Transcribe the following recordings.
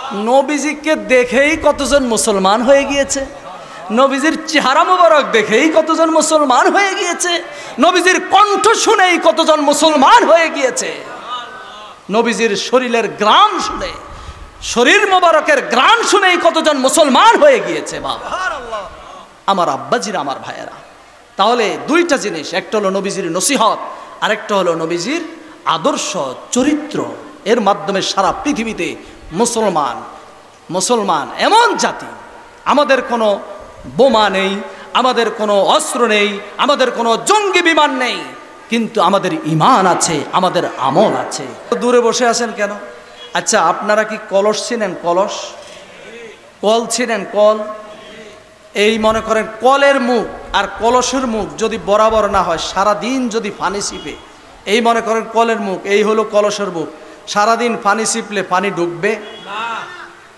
নবীজিকে দেখেই কতজন মুসলমান হয়ে গিয়েছে, নবীজির চেহারা মোবারক দেখেই কতজন মুসলমান হয়ে গিয়েছে, নবীজির কণ্ঠ শুনেই কতজন মুসলমান হয়ে গিয়েছে, নবীজির শরীরের গ্রাম শুনে, শরীর মোবারকের গ্রাম শুনেই কতজন মুসলমান হয়ে গিয়েছে। বাবা আমার আব্বাজিরা, আমার ভাইয়েরা, তাহলে দুইটা জিনিস, একটা হলো নবীজির নসিহত, আরেকটা হলো নবীজির আদর্শ চরিত্র। এর মাধ্যমে সারা পৃথিবীতে মুসলমান এমন জাতি, আমাদের কোনো বোমা নেই, আমাদের কোনো অস্ত্র নেই, আমাদের কোনো জঙ্গি বিমান নেই, কিন্তু আমাদের ঈমান আছে, আমাদের আমল আছে। দূরে বসে আছেন কেন? আচ্ছা, আপনারা কি কলস ছিলেন? কলস, কল ছিলেন? কল, এই মনে করেন কলের মুখ আর কলসের মুখ যদি বরাবর না হয়, সারাদিন যদি পানি চিপে, এই মনে করেন কলের মুখ, এই হলো কলসের মুখ, সারাদিন পানি চিপলে পানি ঢুকবে না।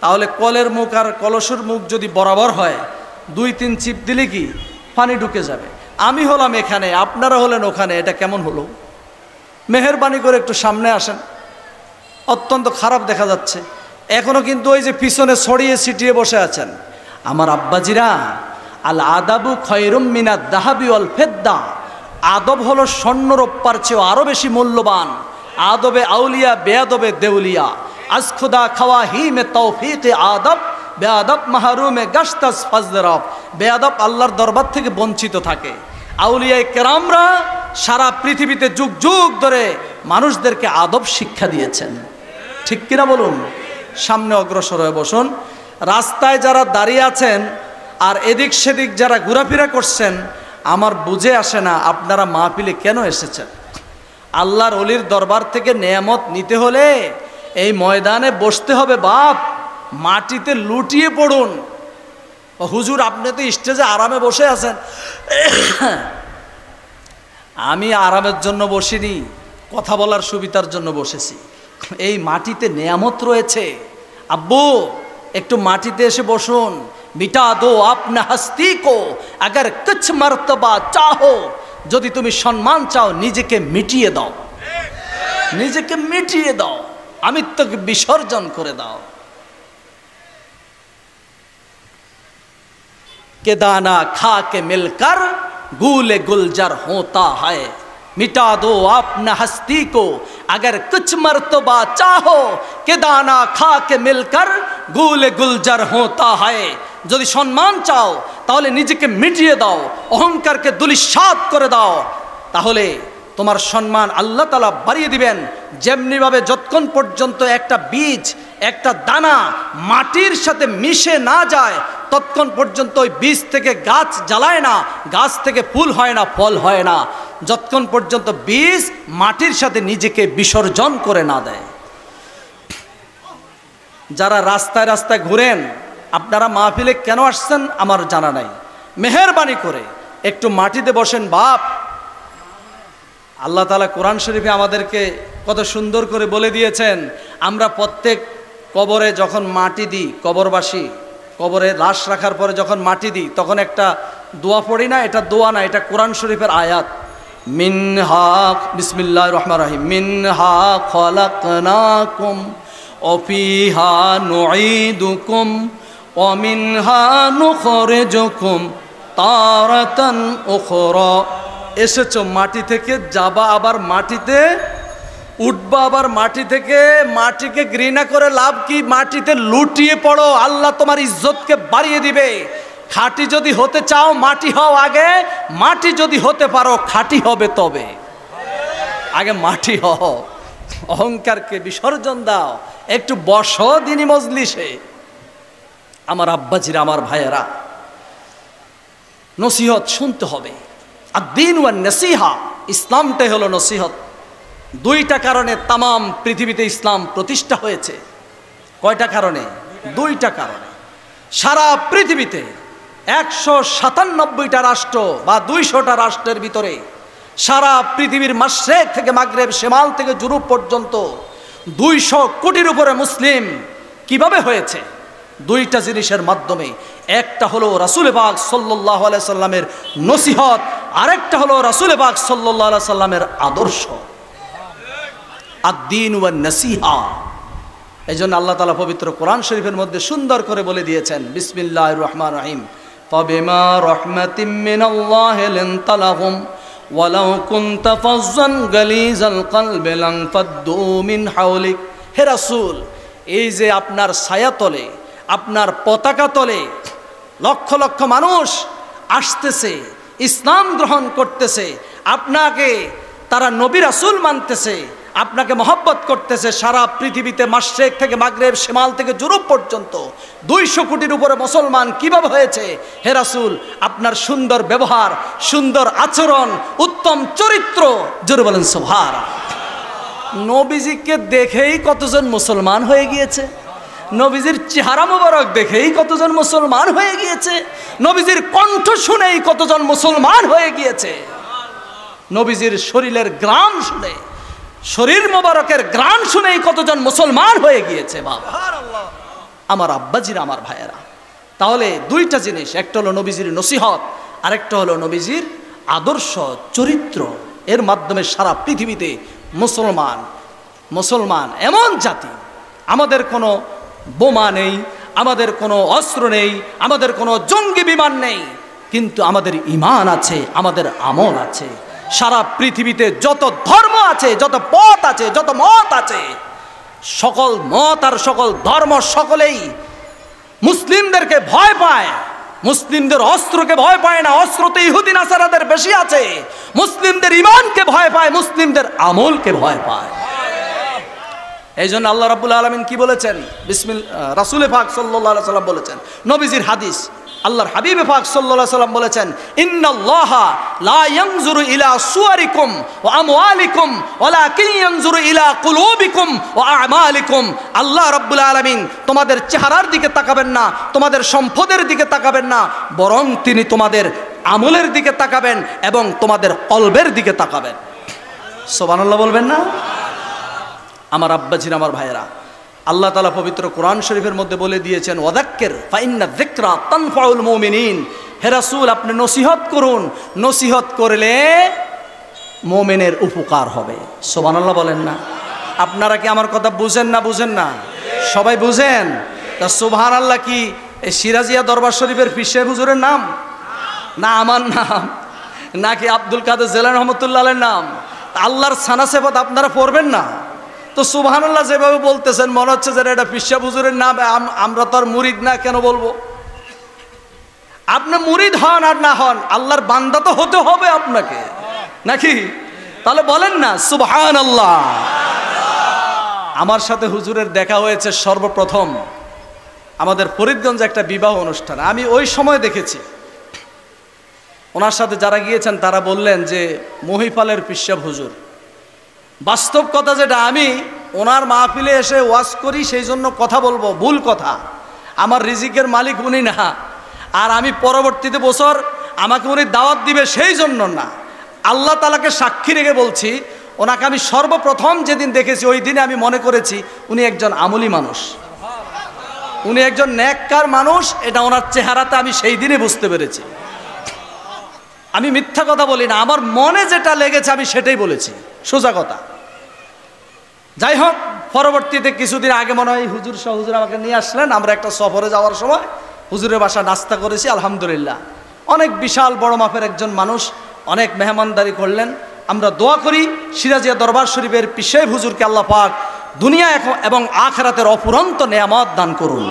তাহলে কলের মুখ আর কলসের মুখ যদি বরাবর হয়, 2-3 চিপ দিলে কি পানি ঢুকে যাবে। আমি হলাম এখানে, আপনারা হলেন ওখানে, এটা কেমন হলো? মেহেরবানি করে একটু সামনে আসেন, অত্যন্ত খারাপ দেখা যাচ্ছে। এখনো কিন্তু ওই যে পিছনে ছড়িয়ে ছিটিয়ে বসে আছেন। আমার আব্বাজিরা, আল আদাবু খয়রুম মিনাদ দাহাবি ওয়াল ফিদ্দা, আদব হলো স্বর্ণ রূপার চেয়ে আরো বেশি মূল্যবান। আদবে আউলিয়া বেয়াদবে দেউলিয়া, আজ খুদা খাওয়া হি মে তৌফিকে আদব, বেয়াদব মাহরুমে গাশতাস ফাজরব। বেয়াদব আল্লাহর দরবার থেকে বঞ্চিত থাকে। আউলিয়ায়ে কেরামরা সারা পৃথিবীতে যুগ যুগ ধরে মানুষদেরকে আদব শিক্ষা দিয়েছেন, ঠিক কিনা বলুন? সামনে অগ্রসর হয়ে বসুন। রাস্তায় যারা দাঁড়িয়ে আছেন আর এদিক সেদিক যারা ঘোরাফেরা করছেন, আমার বুঝে আসে না আপনারা মাহফিলে কেন এসেছেন। আল্লাহর ওলির দরবার থেকে নেয়ামত নিতে হলে এই ময়দানে বসতে হবে বাপ, মাটিতে লুটিয়ে পড়ুন। হুজুর আপনি তো স্টেজে আরামে বসে আছেন। আমি আরামের জন্য বসিনি, কথা বলার সুবিধার জন্য বসেছি। এই মাটিতে নেয়ামত রয়েছে। আব্বু একটু মাটিতে এসে বসুন। মিটা দো আপনা হস্তি কো আগার কুছ মর্তবা চাহো, যদি তুমি সম্মান চাও নিজেকে মিটিয়ে দাও, নিজেকে মিটিয়ে দাও, আমিত্বকে বিসর্জন করে দাও। के दाना खा के मिलकर गूले गुलजार होता है, मिटा दो अपना हस्ती को अगर कुछ मर्तबा चाहो, के दाना खा के मिलकर गूले गुलजार होता है। যদি সম্মান চাও তাহলে নিজেকে মিটিয়ে দাও, অহংকারকে দুলিশাত করে দাও, তাহলে তোমার সম্মান আল্লাহ তাআলা বাড়িয়ে দিবেন। যেমনিভাবে যতক্ষণ পর্যন্ত একটা বীজ, একটা দানা মাটির সাথে মিশে না যায়, ততক্ষণ পর্যন্ত ওই বীজ থেকে গাছ জ্বালায় না, গাছ থেকে ফুল হয় না, ফল হয় না, যতক্ষণ পর্যন্ত বীজ মাটির সাথে নিজেকে বিসর্জন করে না দেয়। যারা রাস্তায় রাস্তায় ঘুরেন, আপনারা মাহফিলে কেন আসছেন আমার জানা নাই। মেহেরবানি করে একটু মাটিতে বসেন বাপ। আল্লাহ তাআলা কোরআন শরীফে আমাদেরকে কত সুন্দর করে বলে দিয়েছেন, আমরা প্রত্যেক কবরে যখন মাটি দিই, কবরবাসী কবরে লাশ রাখার পরে যখন মাটি দিই, তখন একটা দোয়া পড়ি না? এটা দোয়া না, এটা কোরআন শরীফের আয়াত। মিনহা, বিসমিল্লাহির রহমানির রহিম, মিনহা খলাকনাকুম ওয়া ফিহা নুঈদুকুম ওয়া মিনহা নুখরিজুকুম তারাতান উখরা। এসেছো মাটি থেকে, যাবা আবার মাটিতে, উঠবা আবার মাটি থেকে। মাটিকে ঘৃণা করে লাভ কি? মাটিতে লুটিয়ে পড়ো, আল্লাহ তোমার ইজ্জতকে বাড়িয়ে দিবে। খাঁটি যদি হতে চাও মাটি হও আগে, মাটি যদি হতে পারো খাঁটি হবে তবে। আগে মাটি হও, অহংকারকে বিসর্জন দাও, একটু বসো দিনী মজলিসে। আমার আব্বাজিরা, আমার ভাইয়েরা, নসিহত শুনতে হবে। আদ-দীন ওয়ান নসিহা, ইসলামটাই হলো নসিহত। দুইটা কারণে তামাম পৃথিবীতে ইসলাম প্রতিষ্ঠা হয়েছে। কয়টা কারণে? দুইটা কারণে। সারা পৃথিবীতে 197টা রাষ্ট্র বা 200টা রাষ্ট্রের ভিতরে, সারা পৃথিবীর মাশরিক থেকে মাগরিব, শিমাল থেকে জুনুব পর্যন্ত 200 কোটির উপরে মুসলিম কিভাবে হয়েছে? দুইটা জিনিসের মাধ্যমে। একটা হলো রাসূল পাক সাল্লাল্লাহু আলাইহি সাল্লামের নসিহত, আরেকটা হলো রাসূল পাক সাল্লাল্লাহু আলাইহি সাল্লামের আদর্শ। আদ-দীন ওয়ান নসিহা, এই জন্য আল্লাহ তাআলা পবিত্র কোরআন শরীফের মধ্যে সুন্দর করে বলে দিয়েছেন, বিসমিল্লাহির রহমানির রহিম, ফাবিমা রাহমাতিম মিনাল্লাহি লিনতা লাহুম ওয়ালাউ কুনতা ফাজ্জান গালিজাল কলবি লানফাদ্দু মিন হাওলিক। হে রাসূল, এই যে আপনার ছায়াতলে, আপনার পতাকা তলে লক্ষ লক্ষ মানুষ আসতেছে, ইসলাম গ্রহণ করতেছে, আপনাকে তারা নবী রাসূল মানতেছে, আপনাকে মহব্বত করতেছে। সারা পৃথিবীতে মাশরিক থেকে মাগরিব, শিমাল থেকে জুনুব পর্যন্ত 200 কোটির উপরে মুসলমান কিভাবে হয়েছে? হে রাসূল, আপনার সুন্দর ব্যবহার, সুন্দর আচরণ, উত্তম চরিত্র, জোরে বলেন সুবহানাল্লাহ। নবীজিকে দেখেই কতজন মুসলমান হয়ে গিয়েছে, নবীজির চেহারা মোবারক দেখেই কতজন মুসলমান হয়ে গিয়েছে, নবীজির কণ্ঠ শুনেই কতজন মুসলমান হয়ে গিয়েছে, নবীজির শরীরের গ্রাম শুনে, শরীর মোবারকের গ্রাম শুনেই কতজন মুসলমান হয়ে গিয়েছে। বাবা আমার আব্বাজিরা, আমার ভাইয়েরা, তাহলে দুইটা জিনিস, একটা হলো নবীজির নসিহত, আরেকটা হলো নবীজির আদর্শ চরিত্র। এর মাধ্যমে সারা পৃথিবীতে মুসলমান এমন জাতি, আমাদের কোনো বোমা নেই, আমাদের কোনো অস্ত্র নেই, আমাদের কোনো জঙ্গি বিমান নেই, কিন্তু আমাদের ঈমান আছে, আমাদের আমল আছে। সারা পৃথিবীতে যত ধর্ম আছে, যত পথ আছে, যত মত আছে, সকল মত আর সকল ধর্ম সকলেই মুসলিমদেরকে ভয় পায়, মুসলিমদের অস্ত্রকে ভয় পায় না। অস্ত্রতে ইহুদি নাসারাদের বেশি আছে। মুসলিমদের ঈমানকে ভয় পায়, মুসলিমদের আমলকে ভয় পায়। এই জন্য আল্লাহ রাব্বুল আলামিন কি বলেছেন? রাসূল পাক সাল্লাল্লাহু আলাইহি সাল্লাম বলেছেন, নবীজির হাদিস, আল্লাহর হাবিব পাক সাল্লাল্লাহু আলাইহি সাল্লাম বলেছেন, ইন্নাল্লাহা লা ইয়ানজুরু ইলা সুওয়ারিকুম ওয়া আমওয়ালিকুম ওয়ালাকিন ইয়ানজুরু ইলা কুলুবিকুম ওয়া আমালিকুম। আল্লাহ রাব্বুল আলামিন তোমাদের চেহারার দিকে তাকাবেন না, তোমাদের সম্পদের দিকে তাকাবেন না, বরং তিনি তোমাদের আমলের দিকে তাকাবেন এবং তোমাদের কলবের দিকে তাকাবেন। সুবহানাল্লাহ বলবেন না? আমার আব্বাজির, আমার ভাইয়েরা, আল্লাহ তাআলা পবিত্র কোরআন শরীফের মধ্যে বলে দিয়েছেন, ওয়াযাক্কির ফাইন্না যিকরা তানফাউল মুমিনিন। হে রাসূল, আপনি নসিহত করুন, নসিহত করলে মুমিনের উপকার হবে। সুবহানাল্লাহ বলেন না? আপনারা কি আমার কথা বুঝেন না? বুঝেন না? সবাই বুঝেন? তা সুবহানাল্লাহ কি এই সিরাজিয়া দরবার শরীফের পীর সাহেব হুজুরের নাম, না আমার নাম, নাকি আব্দুল কাদের জিলানী রহমাতুল্লাহ আলাইহির নাম? আল্লাহর সানা সিফাত আপনারা পড়বেন না তো সুবহানাল্লাহ যেভাবে বলতেছেন মনে হচ্ছে যে এটা পীর সাহেব হুজুরের নাম। আমরা তো আর মুরিদ না, কেন বলবো? আপনি মুরিদ হন আর না হন, আল্লাহর বান্দা তো হতে হবে আপনাকে, নাকি? তাহলে বলেন না সুবহানাল্লাহ। আমার সাথে হুজুরের দেখা হয়েছে সর্বপ্রথম আমাদের ফরিদগঞ্জে একটা বিবাহ অনুষ্ঠান। আমি ওই সময় দেখেছি, ওনার সাথে যারা গিয়েছেন তারা বললেন যে মহিফালের পীর সাহেব হুজুর। বাস্তব কথা যেটা, আমি ওনার মাহফিলে এসে ওয়াজ করি সেই জন্য কথা বলবো, ভুল কথা। আমার রিজিকের মালিক উনি না, আর আমি পরবর্তীতে বছর আমাকে উনি দাওয়াত দিবে সেই জন্য না। আল্লাহ তাআলাকে সাক্ষী রেখে বলছি, ওনাকে আমি সর্বপ্রথম যেদিন দেখেছি ওই দিনে আমি মনে করেছি উনি একজন আমলি মানুষ, উনি একজন নেককার মানুষ। এটা ওনার চেহারাতে আমি সেই দিনে বুঝতে পেরেছি। আমি মিথ্যা কথা বলি না, আমার মনে যেটা লেগেছে আমি সেটাই বলেছি, সোজা কথা। যাই হোক, পরবর্তীতে কিছুদিন আগে মনে হয় হুজুর সহ হুজুর আমাকে নিয়ে আসলেন। আমরা একটা সফরে যাওয়ার সময় হুজুরের বাসা নাস্তা করেছি, আলহামদুলিল্লাহ। অনেক বিশাল বড় মাপের একজন মানুষ, অনেক মেহমানদারি করলেন। আমরা দোয়া করি সিরাজিয়া দরবার শরীফের পীর সাহেব হুজুরকে আল্লাহ পাক দুনিয়া এবং আখিরাতের অফুরন্ত নেয়ামত দান করুন।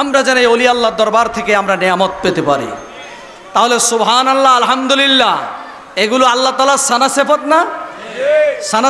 আমরা যেন এই ওলি আল্লাহর দরবার থেকে আমরা নেয়ামত পেতে পারি। তাহলে সুবহানাল্লাহ, আলহামদুলিল্লাহ, এগুলো আল্লাহ তাআলার সানা সিফাত না? সানা